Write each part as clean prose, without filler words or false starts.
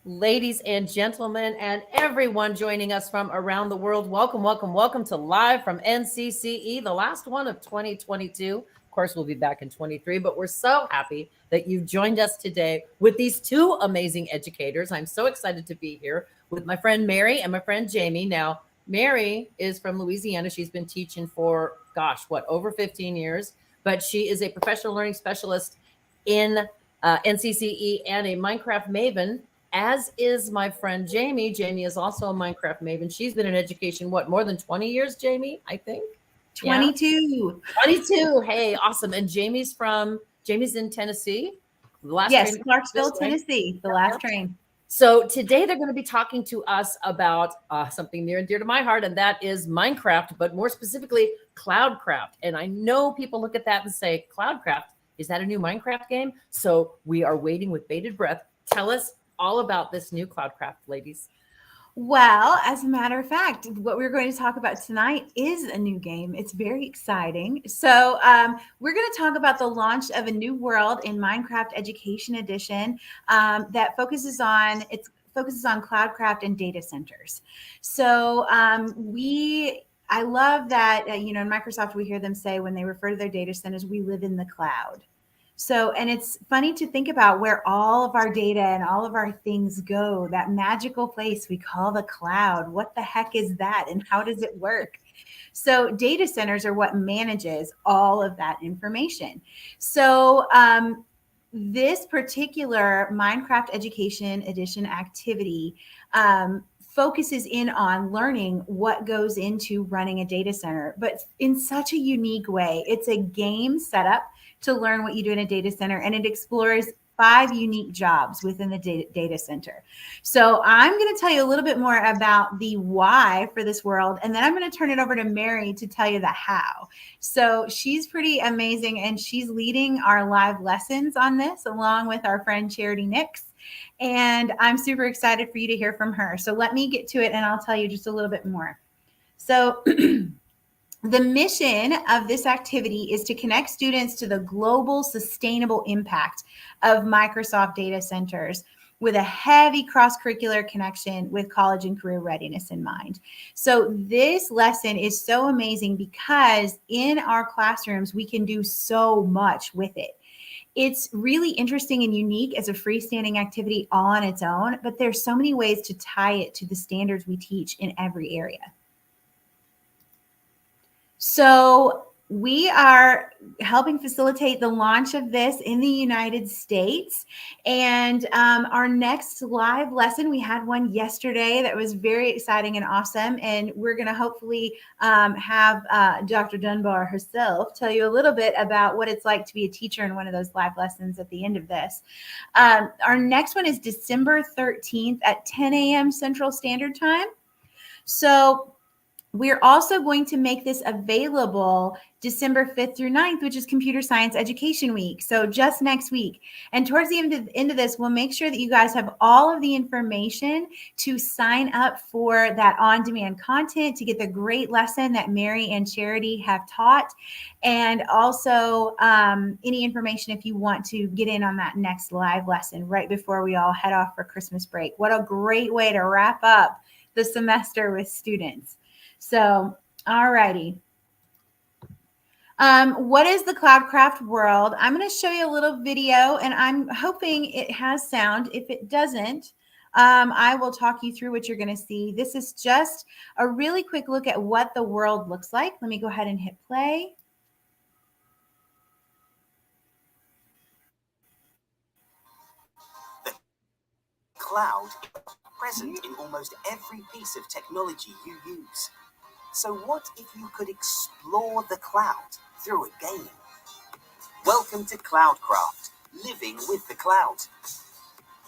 Ladies and gentlemen, and everyone joining us from around the world, welcome, welcome, welcome to Live from NCCE, the last one of 2022. Of course, we'll be back in 23, but we're so happy that you've joined us today with these two amazing educators. I'm so excited to be here with my friend Mary and my friend Jamie. Now, Mary is from Louisiana. She's been teaching for, gosh, what, over 15 years, but she is a professional learning specialist in NCCE and a Minecraft maven, as is my friend Jamie. Jamie is also a Minecraft maven. She's been in education, what, more than 20 years, Jamie, I think? Yeah. 22. 22. Hey, awesome. And Jamie's in Tennessee. The last Yes, train. Clarksville, Tennessee, the last train. So today they're going to be talking to us about something near and dear to my heart, and that is Minecraft, but more specifically, Cloudcraft. And I know people look at that and say, Cloudcraft, is that a new Minecraft game? So we are waiting with bated breath. Tell us all about this new Cloudcraft, ladies. Well, as a matter of fact, what we're going to talk about tonight is a new game. It's very exciting. So, we're going to talk about the launch of a new world in Minecraft Education Edition that focuses on Cloudcraft and data centers. So, I love that in Microsoft we hear them say when they refer to their data centers, we live in the cloud. So, and it's funny to think about where all of our data and all of our things go, that magical place we call the cloud. What the heck is that and how does it work? So, data centers are what manages all of that information. So, this particular Minecraft Education Edition activity focuses in on learning what goes into running a data center, but in such a unique way. It's a game setup to learn what you do in a data center, and it explores 5 unique jobs within the data center. So I'm going to tell you a little bit more about the why for this world, and then I'm going to turn it over to Mary to tell you the how. So she's pretty amazing, and she's leading our live lessons on this along with our friend Charity Nix. And I'm super excited for you to hear from her. So let me get to it, and I'll tell you just a little bit more. So the mission of this activity is to connect students to the global sustainable impact of Microsoft data centers with a heavy cross-curricular connection with college and career readiness in mind. So this lesson is so amazing because in our classrooms, we can do so much with it. It's really interesting and unique as a freestanding activity all on its own, but there's so many ways to tie it to the standards we teach in every area. So we are helping facilitate the launch of this in the United States. And our next live lesson, we had one yesterday that was very exciting and awesome. And we're going to hopefully have Dr. Dunbar herself tell you a little bit about what it's like to be a teacher in one of those live lessons at the end of this. Our next one is December 13th at 10 a.m. Central Standard Time. So we're also going to make this available December 5th through 9th, which is Computer Science Education Week. So just next week. And towards the end of this, we'll make sure that you guys have all of the information to sign up for that on-demand content, to get the great lesson that Mary and Charity have taught. And also any information if you want to get in on that next live lesson right before we all head off for Christmas break. What a great way to wrap up the semester with students. So, all righty. What is the Cloudcraft world? I'm going to show you a little video, and I'm hoping it has sound. If it doesn't, I will talk you through what you're going to see. This is just a really quick look at what the world looks like. Let me go ahead and hit play. The cloud is present in almost every piece of technology you use. So what if you could explore the cloud through a game? Welcome to Cloudcraft, living with the cloud.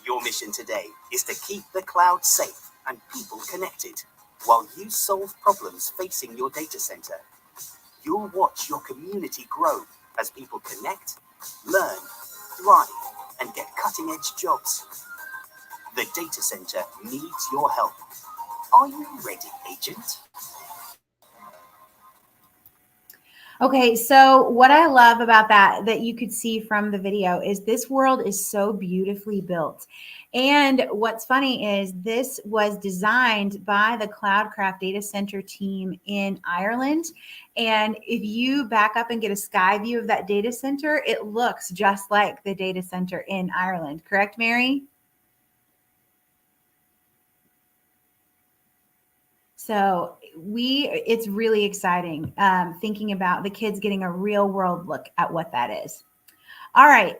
Your mission today is to keep the cloud safe and people connected while you solve problems facing your data center. You'll watch your community grow as people connect, learn, thrive, and get cutting-edge jobs. The data center needs your help. Are you ready, Agent? Okay, so what I love about that you could see from the video is this world is so beautifully built. And what's funny is this was designed by the Cloudcraft data center team in Ireland. And if you back up and get a sky view of that data center, it looks just like the data center in Ireland. Correct, Mary? So it's really exciting thinking about the kids getting a real world look at what that is. All right.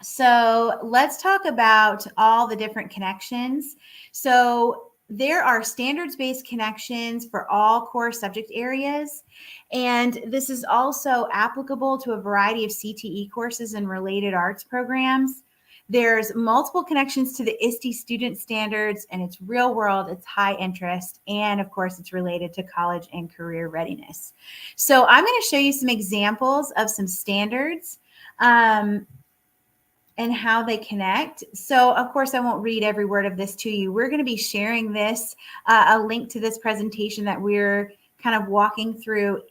So let's talk about all the different connections. So there are standards-based connections for all core subject areas. And this is also applicable to a variety of CTE courses and related arts programs. There's multiple connections to the ISTE student standards, and it's real world, it's high interest, and of course, it's related to college and career readiness. So I'm going to show you some examples of some standards. And how they connect. So, of course, I won't read every word of this to you. We're going to be sharing this, a link to this presentation that we're kind of walking through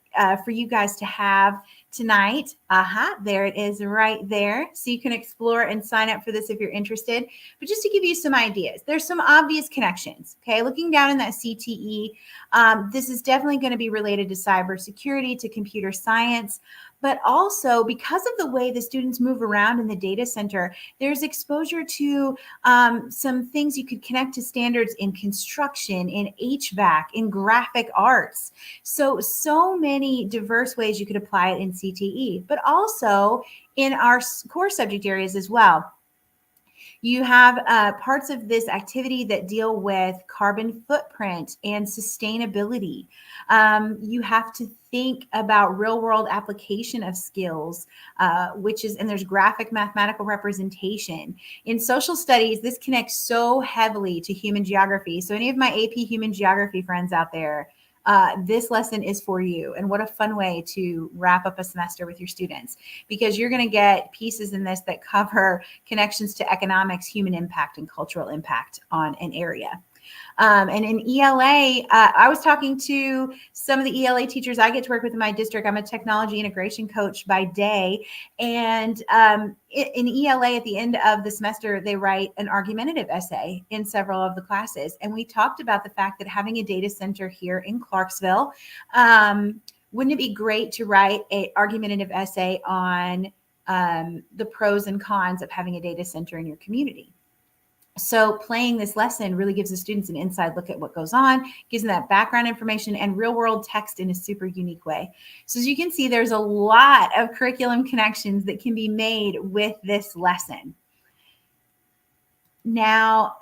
for you guys to have tonight. Aha, there it is right there. So you can explore and sign up for this if you're interested. But just to give you some ideas, there's some obvious connections. Okay, looking down in that CTE, this is definitely going to be related to cybersecurity, to computer science. But also, because of the way the students move around in the data center, there's exposure to some things you could connect to standards in construction, in HVAC, in graphic arts. So many diverse ways you could apply it in CTE, but also in our core subject areas as well. You have parts of this activity that deal with carbon footprint and sustainability. You have to think about real world application of skills, and there's graphic mathematical representation. In social studies, this connects so heavily to human geography. So any of my AP human geography friends out there, this lesson is for you. And what a fun way to wrap up a semester with your students, because you're going to get pieces in this that cover connections to economics, human impact, and cultural impact on an area. And in ELA, I was talking to some of the ELA teachers I get to work with in my district. I'm a technology integration coach by day. And in ELA, at the end of the semester, they write an argumentative essay in several of the classes. And we talked about the fact that having a data center here in Clarksville, wouldn't it be great to write an argumentative essay on the pros and cons of having a data center in your community? So playing this lesson really gives the students an inside look at what goes on, gives them that background information and real world text in a super unique way. So as you can see, there's a lot of curriculum connections that can be made with this lesson. Now,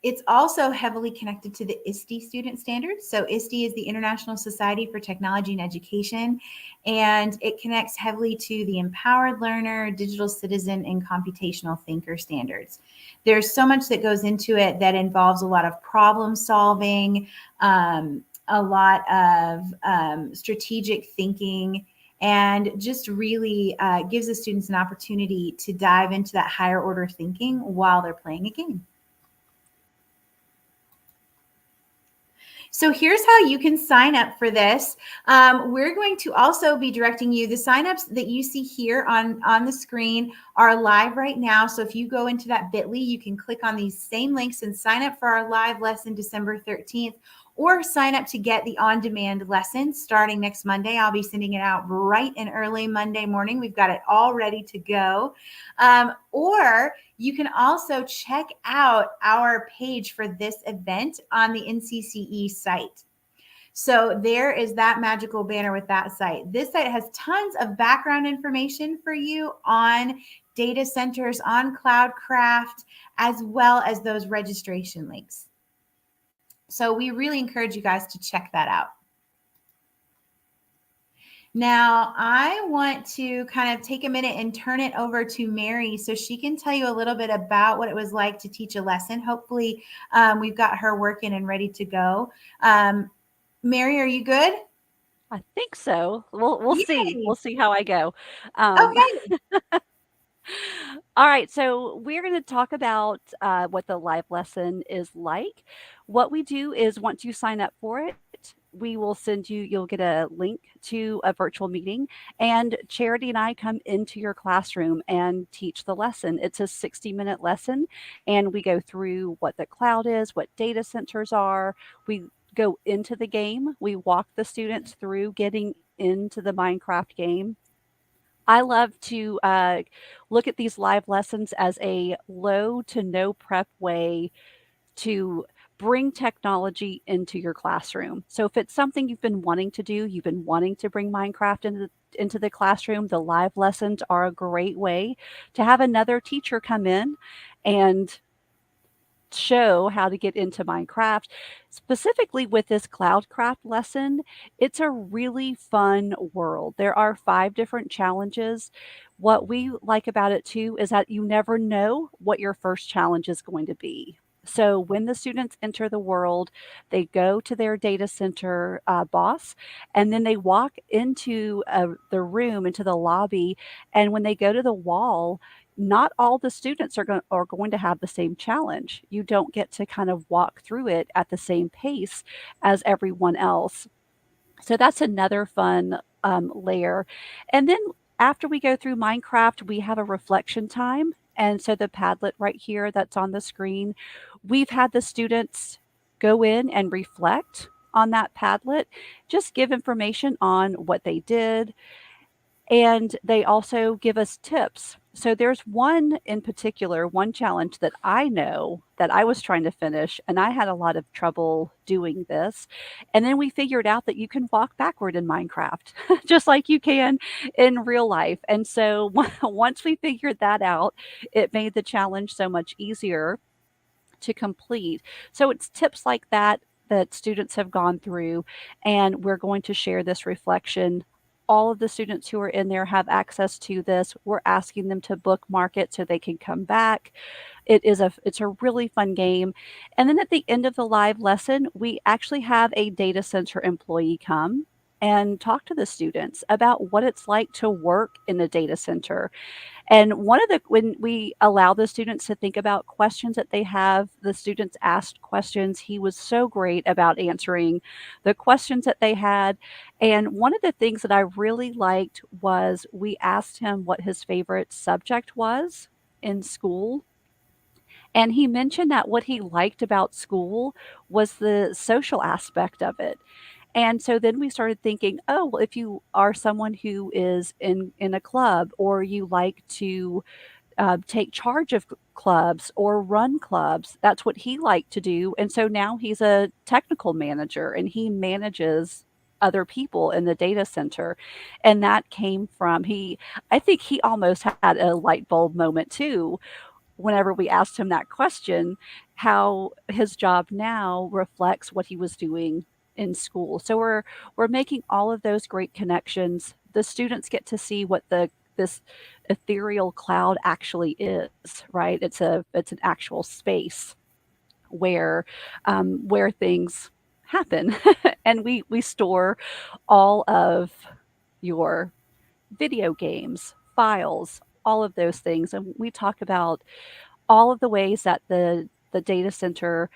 it's also heavily connected to the ISTE student standards. So ISTE is the International Society for Technology and Education, and it connects heavily to the empowered learner, digital citizen, and computational thinker standards. There's so much that goes into it that involves a lot of problem solving, a lot of strategic thinking, and just really gives the students an opportunity to dive into that higher order thinking while they're playing a game. So here's how you can sign up for this. We're going to also be directing you. The signups that you see here on the screen are live right now. So if you go into that bit.ly, you can click on these same links and sign up for our live lesson December 13th, or sign up to get the on-demand lesson starting next Monday. I'll be sending it out bright and early Monday morning. We've got it all ready to go. Or you can also check out our page for this event on the NCCE site. So there is that magical banner with that site. This site has tons of background information for you on data centers, on Cloudcraft, as well as those registration links. So we really encourage you guys to check that out. Now, I want to kind of take a minute and turn it over to Mary so she can tell you a little bit about what it was like to teach a lesson. Hopefully, we've got her working and ready to go. Mary, are you good? I think so. We'll see. Yay. We'll see how I go. Okay. All right, so we're going to talk about what the live lesson is like. What we do is once you sign up for it, we will send you, you'll get a link to a virtual meeting, and Charity and I come into your classroom and teach the lesson. It's a 60-minute lesson, and we go through what the cloud is, what data centers are. We go into the game, we walk the students through getting into the Minecraft game. I love to look at these live lessons as a low to no prep way to bring technology into your classroom. So if it's something you've been wanting to do, you've been wanting to bring Minecraft into the classroom, the live lessons are a great way to have another teacher come in and show how to get into Minecraft. Specifically with this Cloudcraft lesson, it's a really fun world. There are 5 different challenges. What we like about it too is that you never know what your first challenge is going to be. So when the students enter the world, they go to their data center boss, and then they walk into the room, into the lobby. And when they go to the wall, not all the students are going to have the same challenge. You don't get to kind of walk through it at the same pace as everyone else. So that's another fun layer. And then after we go through Minecraft, we have a reflection time. And so the Padlet right here that's on the screen, we've had the students go in and reflect on that Padlet, just give information on what they did, and they also give us tips. So there's one in particular, one challenge that I know that I was trying to finish, and I had a lot of trouble doing this. And then we figured out that you can walk backward in Minecraft, just like you can in real life. And so once we figured that out, it made the challenge so much easier to complete. So it's tips like that that students have gone through, and we're going to share this reflection. All of the students who are in there have access to this. We're asking them to bookmark it so they can come back. It's a really fun game. And then at the end of the live lesson, we actually have a data center employee come and talk to the students about what it's like to work in a data center. And when we allow the students to think about questions that they have, the students asked questions. He was so great about answering the questions that they had. And one of the things that I really liked was we asked him what his favorite subject was in school. And he mentioned that what he liked about school was the social aspect of it. And so then we started thinking, oh, well, if you are someone who is in a club, or you like to take charge of clubs or run clubs, that's what he liked to do. And so now he's a technical manager and he manages other people in the data center. And that came from I think he almost had a light bulb moment too whenever we asked him that question, how his job now reflects what he was doing in school. So we're making all of those great connections. The students get to see what this ethereal cloud actually is, right? It's an actual space where things happen, and we store all of your video games, files, all of those things, and we talk about all of the ways that the data center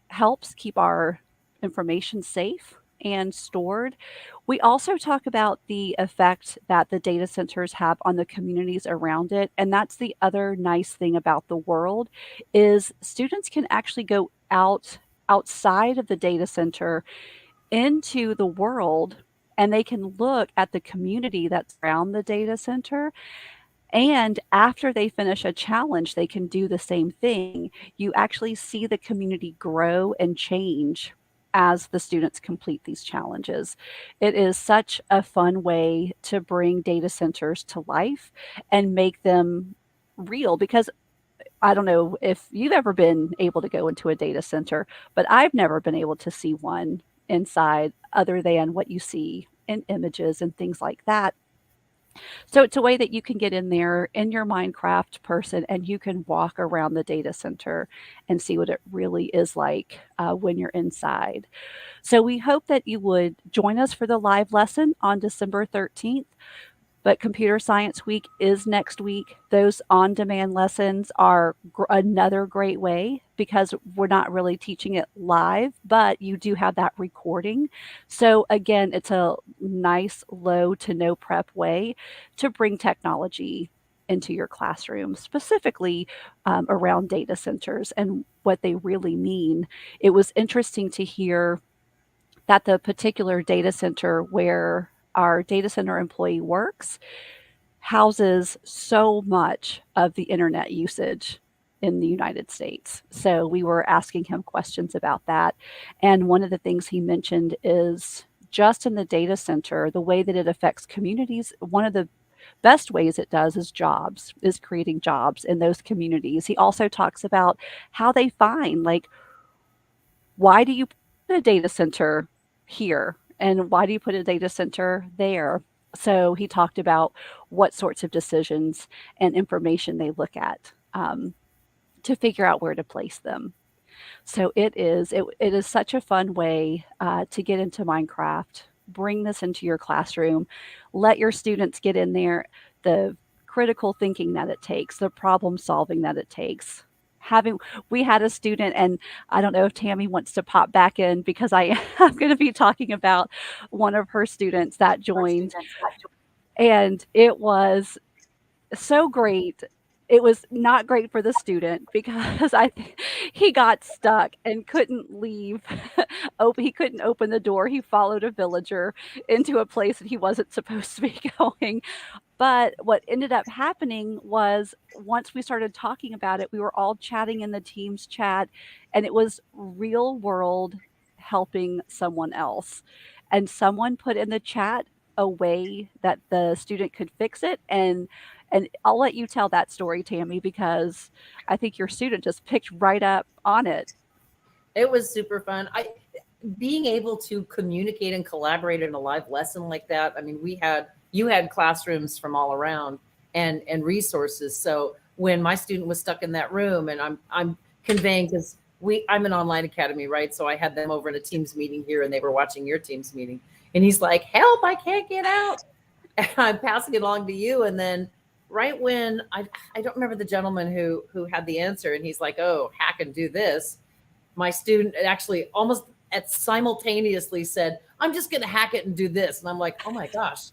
helps keep our information safe and stored. We also talk about the effect that the data centers have on the communities around it, and that's the other nice thing about the world is students can actually go outside of the data center into the world, and they can look at the community that's around the data center, and after they finish a challenge, they can do the same thing. You actually see the community grow and change as the students complete these challenges. It is such a fun way to bring data centers to life and make them real, because I don't know if you've ever been able to go into a data center, but I've never been able to see one inside other than what you see in images and things like that. So it's a way that you can get in there in your Minecraft person and you can walk around the data center and see what it really is like when you're inside. So we hope that you would join us for the live lesson on December 13th. But Computer Science Week is next week. Those on demand lessons are another great way because we're not really teaching it live, but you do have that recording. So, again, it's a nice low to no prep way to bring technology into your classroom, specifically around data centers and what they really mean. It was interesting to hear that the particular data center where our data center employee works houses so much of the internet usage in the United States. So we were asking him questions about that. And one of the things he mentioned is just in the data center, the way that it affects communities, one of the best ways it does is creating jobs in those communities. He also talks about how they find, like, why do you put a data center here? And why do you put a data center there? So he talked about what sorts of decisions and information they look at to figure out where to place them. So it is such a fun way to get into Minecraft. Bring this into your classroom. Let your students get in there. The critical thinking that it takes, the problem solving that it takes. Having We had a student, and I don't know if Tammy wants to pop back in because I am going to be talking about one of her students that joined, and it was so great. It was not great for the student because he got stuck and couldn't leave. He couldn't open the door. He followed a villager into a place that he wasn't supposed to be going. But what ended up happening was once we started talking about it, we were all chatting in the Teams chat, and it was real world helping someone else. And someone put in the chat a way that the student could fix it. And I'll let you tell that story, Tammy, because I think your student just picked right up on it. It was super fun. Being able to communicate and collaborate in a live lesson like that. I mean, you had classrooms from all around and resources. So when my student was stuck in that room, and I'm conveying, because I'm an online academy, right? So I had them over in a Teams meeting here, and they were watching your Teams meeting, and he's like, "Help! I can't get out." And I'm passing it along to you, and then right when I don't remember the gentleman who had the answer, and he's like, "Oh, hack and do this." My student actually almost at simultaneously said, "I'm just going to hack it and do this." And I'm like, "Oh my gosh."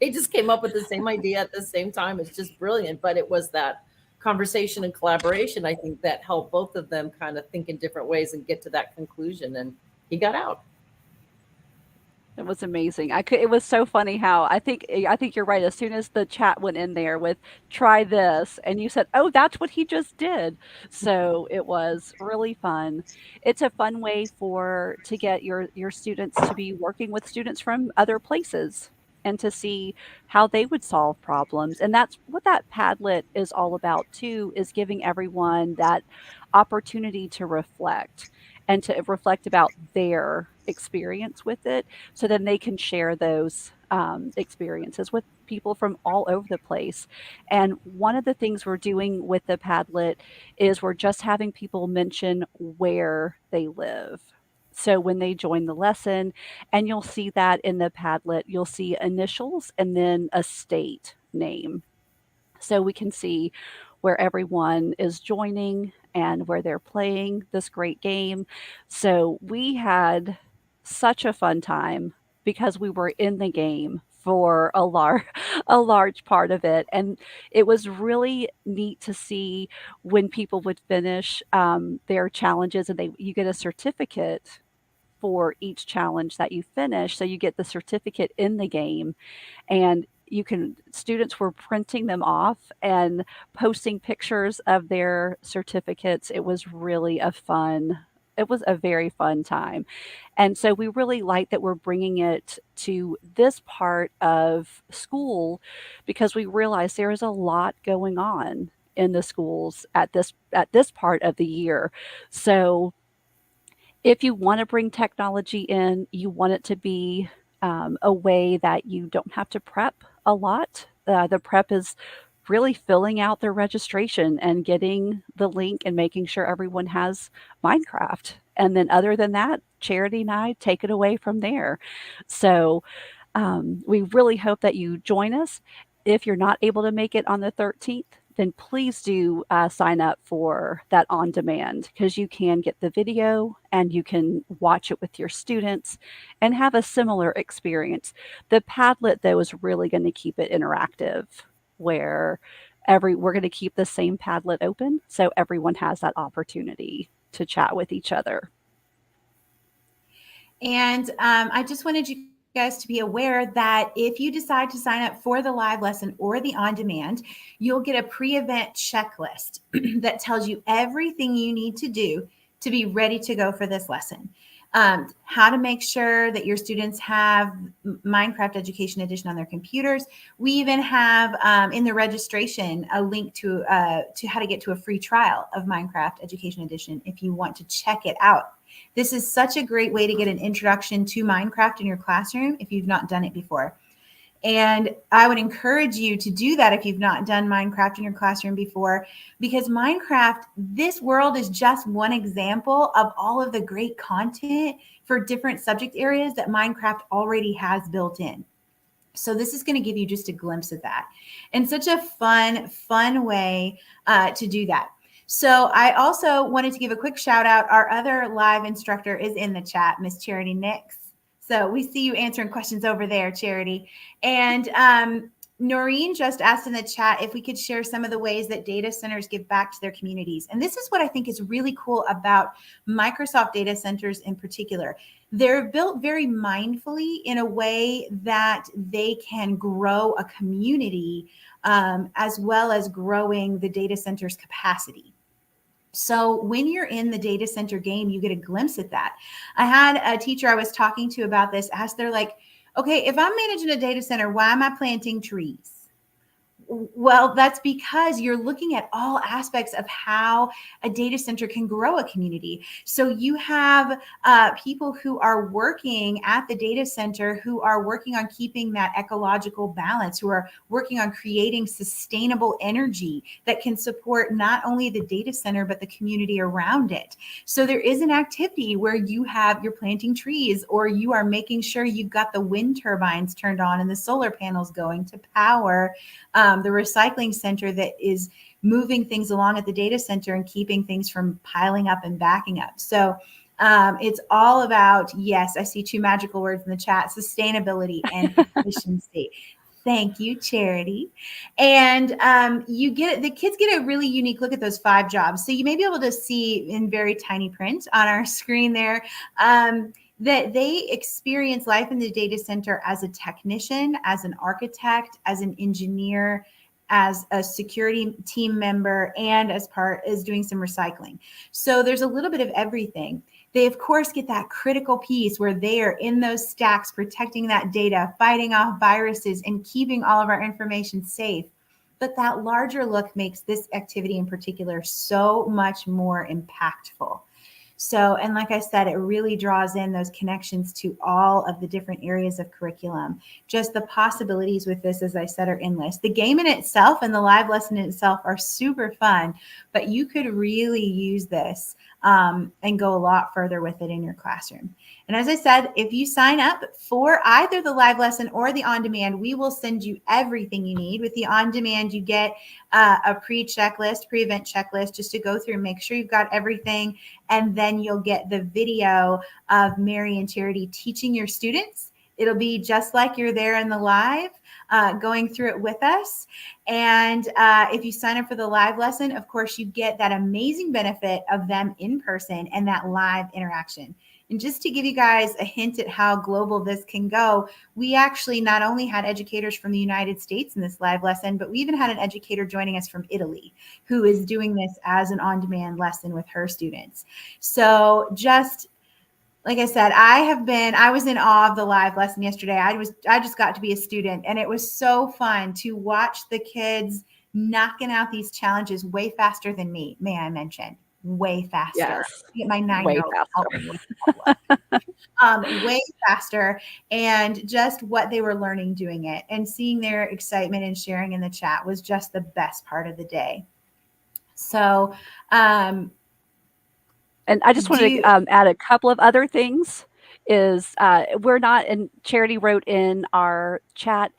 They just came up with the same idea at the same time. It's just brilliant. But it was that conversation and collaboration, I think, that helped both of them kind of think in different ways and get to that conclusion. And he got out. It was amazing. It was so funny how I think you're right. As soon as the chat went in there with try this, and you said, "Oh, that's what he just did." So it was really fun. It's a fun way to get your students to be working with students from other places and to see how they would solve problems. And that's what that Padlet is all about too, is giving everyone that opportunity to reflect and to reflect about their experience with it, so then they can share those experiences with people from all over the place. And one of the things we're doing with the Padlet is we're just having people mention where they live. So when they join the lesson, and you'll see that in the Padlet, you'll see initials and then a state name. So we can see where everyone is joining and where they're playing this great game. So we had such a fun time because we were in the game for a large part of it, and it was really neat to see when people would finish their challenges, and they you get a certificate for each challenge that you finish. So you get the certificate in the game, and students were printing them off and posting pictures of their certificates. It was a very fun time. And so we really like that we're bringing it to this part of school because we realize there is a lot going on in the schools at this part of the year. So if you want to bring technology in, you want it to be a way that you don't have to prep a lot. The prep is really filling out their registration and getting the link and making sure everyone has Minecraft. And then, other than that, Charity and I take it away from there. So, We really hope that you join us. If you're not able to make it on the 13th, then please do sign up for that on demand, because you can get the video and you can watch it with your students and have a similar experience. The Padlet, though, is really going to keep it interactive, where we're going to keep the same Padlet open so everyone has that opportunity to chat with each other. And I just wanted you guys to be aware that if you decide to sign up for the live lesson or the on demand, you'll get a pre-event checklist that tells you everything you need to do to be ready to go for this lesson. How to make sure that your students have Minecraft Education Edition on their computers. We even have in the registration a link to how to get to a free trial of Minecraft Education Edition if you want to check it out. This is such a great way to get an introduction to Minecraft in your classroom if you've not done it before. And I would encourage you to do that if you've not done Minecraft in your classroom before, because Minecraft, this world is just one example of all of the great content for different subject areas that Minecraft already has built in. So this is going to give you just a glimpse of that, and such a fun way to do that. So I also wanted to give a quick shout out. Our other live instructor is in the chat, Miss Charity Nix. So we see you answering questions over there, Charity. And Noreen just asked in the chat if we could share some of the ways that data centers give back to their communities. And this is what I think is really cool about Microsoft data centers in particular. They're built very mindfully in a way that they can grow a community as well as growing the data center's capacity. So when you're in the data center game, you get a glimpse at that. I had a teacher I was talking to about this, asked, they're like, okay, if I'm managing a data center, why am I planting trees? Well, that's because you're looking at all aspects of how a data center can grow a community. So you have people who are working at the data center who are working on keeping that ecological balance, who are working on creating sustainable energy that can support not only the data center, but the community around it. So there is an activity where you're planting trees, or you are making sure you've got the wind turbines turned on and the solar panels going to power the recycling center that is moving things along at the data center and keeping things from piling up and backing up. So it's all about, yes, I see two magical words in the chat, sustainability and efficiency. Thank you, Charity. And the kids get a really unique look at those 5 jobs. So you may be able to see in very tiny print on our screen there that they experience life in the data center as a technician, as an architect, as an engineer, as a security team member, and as doing some recycling. So there's a little bit of everything. They, of course, get that critical piece where they are in those stacks, protecting that data, fighting off viruses, and keeping all of our information safe. But that larger look makes this activity in particular so much more impactful. So, and like I said, it really draws in those connections to all of the different areas of curriculum. Just the possibilities with this, as I said, are endless. The game in itself and the live lesson in itself are super fun, but you could really use this and go a lot further with it in your classroom. And as I said, if you sign up for either the live lesson or the on-demand, we will send you everything you need. With the on-demand, you get a pre-event checklist just to go through and make sure you've got everything. And then you'll get the video of Mary and Charity teaching your students. It'll be just like you're there in the live, going through it with us. And if you sign up for the live lesson, of course, you get that amazing benefit of them in person and that live interaction. And just to give you guys a hint at how global this can go, we actually not only had educators from the United States in this live lesson, but we even had an educator joining us from Italy who is doing this as an on-demand lesson with her students. So just like I said, I was in awe of the live lesson yesterday. I just got to be a student, and it was so fun to watch the kids knocking out these challenges way faster than me. May I mention, way faster. Yes, Get my 9-year-old helping with way faster, and just what they were learning doing it, and seeing their excitement and sharing in the chat was just the best part of the day. So, and I just wanted to add a couple of other things. is we're not, and Charity wrote in our chat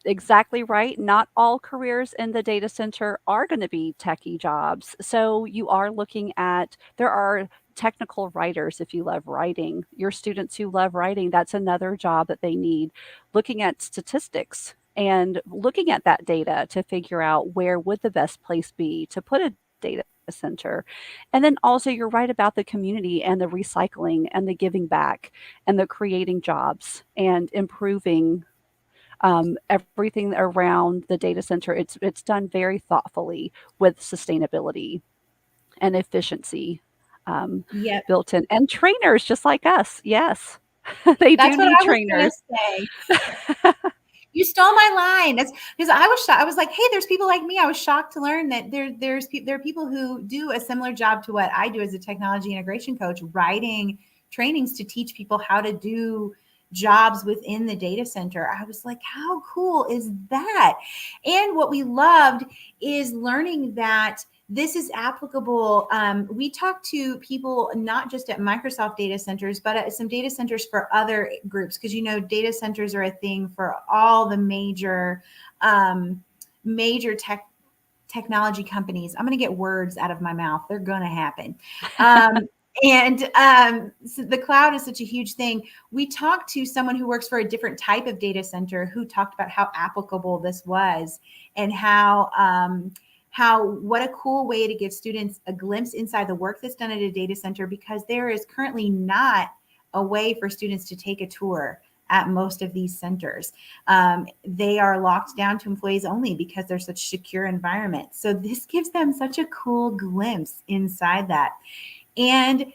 exactly right. Not all careers in the data center are going to be techie jobs. So you are looking at, there are technical writers if you love writing. Your students who love writing, that's another job that they need. Looking at statistics and looking at that data to figure out where would the best place be to put a data center. And then also you're right about the community and the recycling and the giving back and the creating jobs and improving everything around the data center. It's done very thoughtfully with sustainability and efficiency Yep. built in, and trainers just like us. Yes, they do That's what need I was going trainers. to say. You stole my line. That's because I was shocked. I was like, "Hey, there's people like me." I was shocked to learn that there are people who do a similar job to what I do as a technology integration coach, writing trainings to teach people how to do jobs within the data center. I was like, "How cool is that?" And what we loved is learning that this is applicable. We talked to people not just at Microsoft data centers, but at some data centers for other groups, because data centers are a thing for all the major technology companies. I'm going to get words out of my mouth. They're going to happen. So the cloud is such a huge thing. We talked to someone who works for a different type of data center who talked about how applicable this was and how what a cool way to give students a glimpse inside the work that's done at a data center, because there is currently not a way for students to take a tour at most of these centers. They are locked down to employees only because they're such secure environments. So this gives them such a cool glimpse inside that. And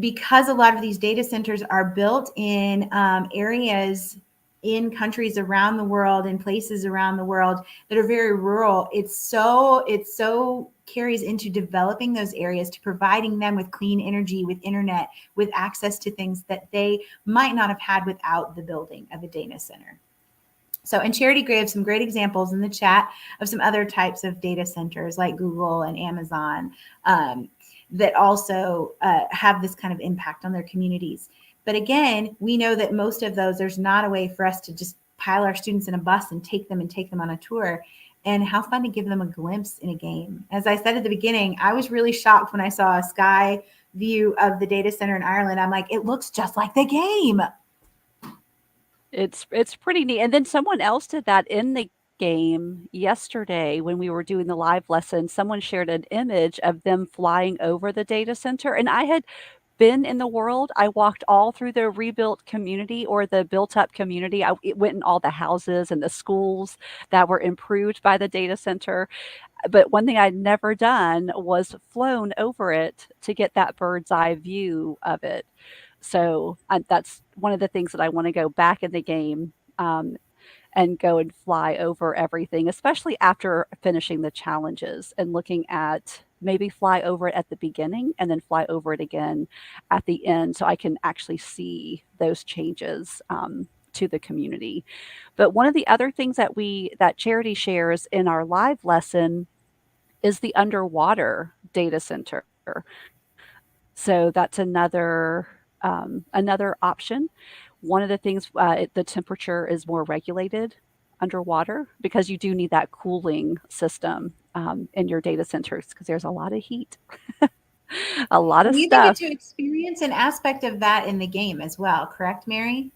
because a lot of these data centers are built in areas in countries around the world, in places around the world that are very rural, it so carries into developing those areas, to providing them with clean energy, with internet, with access to things that they might not have had without the building of a data center. So, and Charity gave some great examples in the chat of some other types of data centers like Google and Amazon that also have this kind of impact on their communities. But again, we know that most of those, there's not a way for us to just pile our students in a bus and take them on a tour. And how fun to give them a glimpse in a game. As I said at the beginning, I was really shocked when I saw a sky view of the data center in Ireland. I'm like, it looks just like the game. It's pretty neat. And then someone else did that in the game yesterday when we were doing the live lesson. Someone shared an image of them flying over the data center, and I had been in the world. I walked all through the rebuilt community or the built up community. It went in all the houses and the schools that were improved by the data center. But one thing I'd never done was flown over it to get that bird's eye view of it. So that's one of the things that I want to go back in the game and go and fly over everything, especially after finishing the challenges and looking at maybe fly over it at the beginning and then fly over it again at the end so I can actually see those changes to the community. But one of the other things that Charity shares in our live lesson is the underwater data center. So that's another option. One of the things, the temperature is more regulated underwater because you do need that cooling system in your data centers because there's a lot of heat, a lot of And you didn't get stuff. to experience an aspect of that in the game as well, correct, Mary?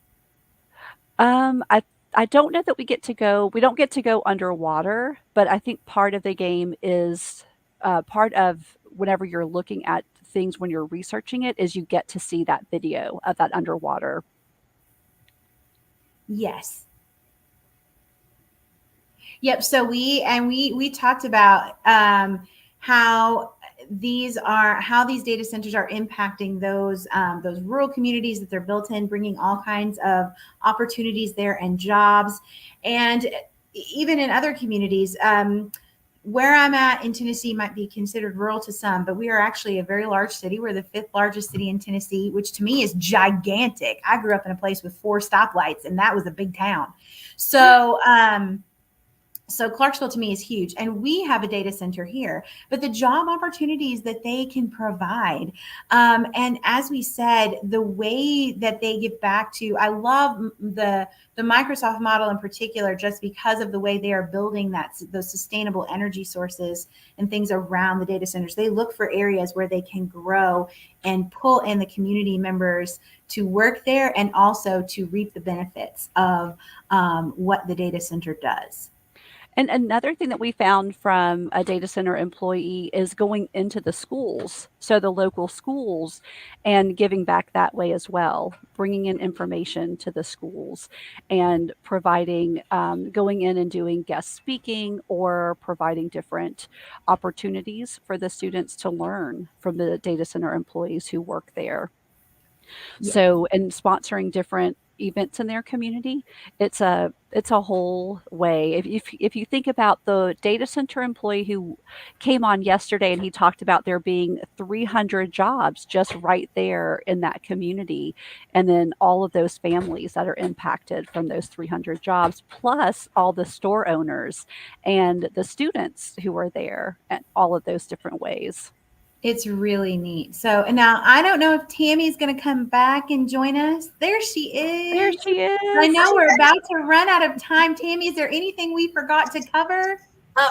I don't know that we don't get to go underwater, but I think part of the game is part of whenever you're looking at things when you're researching it is you get to see that video of that underwater. Yes. Yep. So we talked about how these data centers are impacting those rural communities that they're built in, bringing all kinds of opportunities there and jobs, and even in other communities. Where I'm at in Tennessee might be considered rural to some, but we are actually a very large city. We're the 5th largest city in Tennessee, which to me is gigantic. I grew up in a place with 4 stoplights, and that was a big town. So So Clarksville to me is huge, and we have a data center here, but the job opportunities that they can provide, and as we said, the way that they give back to, I love the Microsoft model in particular, just because of the way they are building those sustainable energy sources and things around the data centers. They look for areas where they can grow and pull in the community members to work there, and also to reap the benefits of what the data center does. And another thing that we found from a data center employee is going into the schools, so the local schools, and giving back that way as well, bringing in information to the schools and providing, going in and doing guest speaking or providing different opportunities for the students to learn from the data center employees who work there. Yeah. So, and sponsoring different events in their community, it's a whole way. If you think about the data center employee who came on yesterday and he talked about there being 300 jobs just right there in that community, and then all of those families that are impacted from those 300 jobs, plus all the store owners and the students who are there, and all of those different ways. It's really neat. So, and now I don't know if Tammy's going to come back and join us. There she There is. she I is. know we're about to run out of time. Tammy, is there anything we forgot to cover?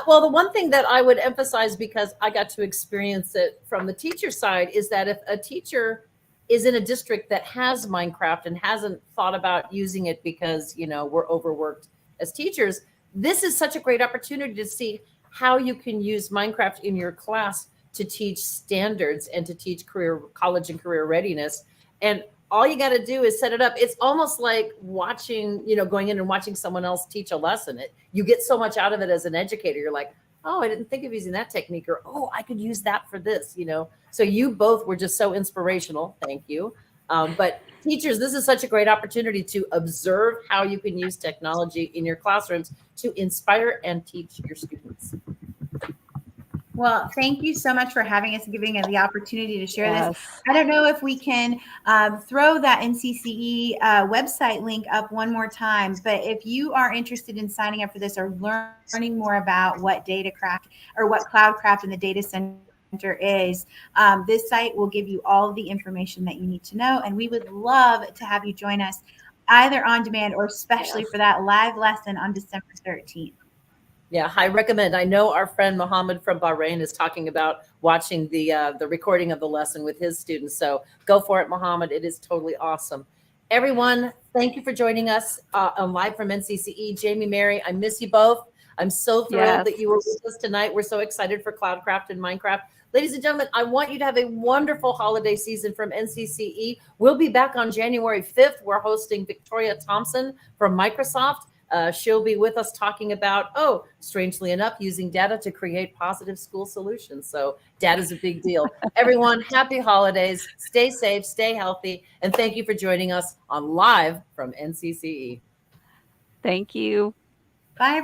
Well, the one thing that I would emphasize, because I got to experience it from the teacher side, is that if a teacher is in a district that has Minecraft and hasn't thought about using it because, we're overworked as teachers, this is such a great opportunity to see how you can use Minecraft in your class to teach standards and to teach college and career readiness. And all you got to do is set it up. It's almost like watching, going in and watching someone else teach a lesson. You get so much out of it as an educator. You're like, oh, I didn't think of using that technique, or, oh, I could use that for this, So you both were just so inspirational. Thank you. But teachers, this is such a great opportunity to observe how you can use technology in your classrooms to inspire and teach your students. Well, thank you so much for having us and giving us the opportunity to share this. Yes. I don't know if we can throw that NCCE website link up one more time, but if you are interested in signing up for this or learning more about what Datacraft or what Cloudcraft and the data center is, this site will give you all of the information that you need to know. And we would love to have you join us either on demand or especially for that live lesson on December 13th. Yeah, I recommend. I know our friend Mohammed from Bahrain is talking about watching the recording of the lesson with his students. So go for it, Mohammed. It is totally awesome. Everyone, thank you for joining us on Live from NCCE. Jamie, Mary, I miss you both. I'm so thrilled that you were with us tonight. We're so excited for Cloudcraft and Minecraft. Ladies and gentlemen, I want you to have a wonderful holiday season from NCCE. We'll be back on January 5th. We're hosting Victoria Thompson from Microsoft. She'll be with us talking about, strangely enough, using data to create positive school solutions. So data is a big deal. Everyone, happy holidays. Stay safe, stay healthy, and thank you for joining us on Live from NCCE. Thank you. Bye, everyone.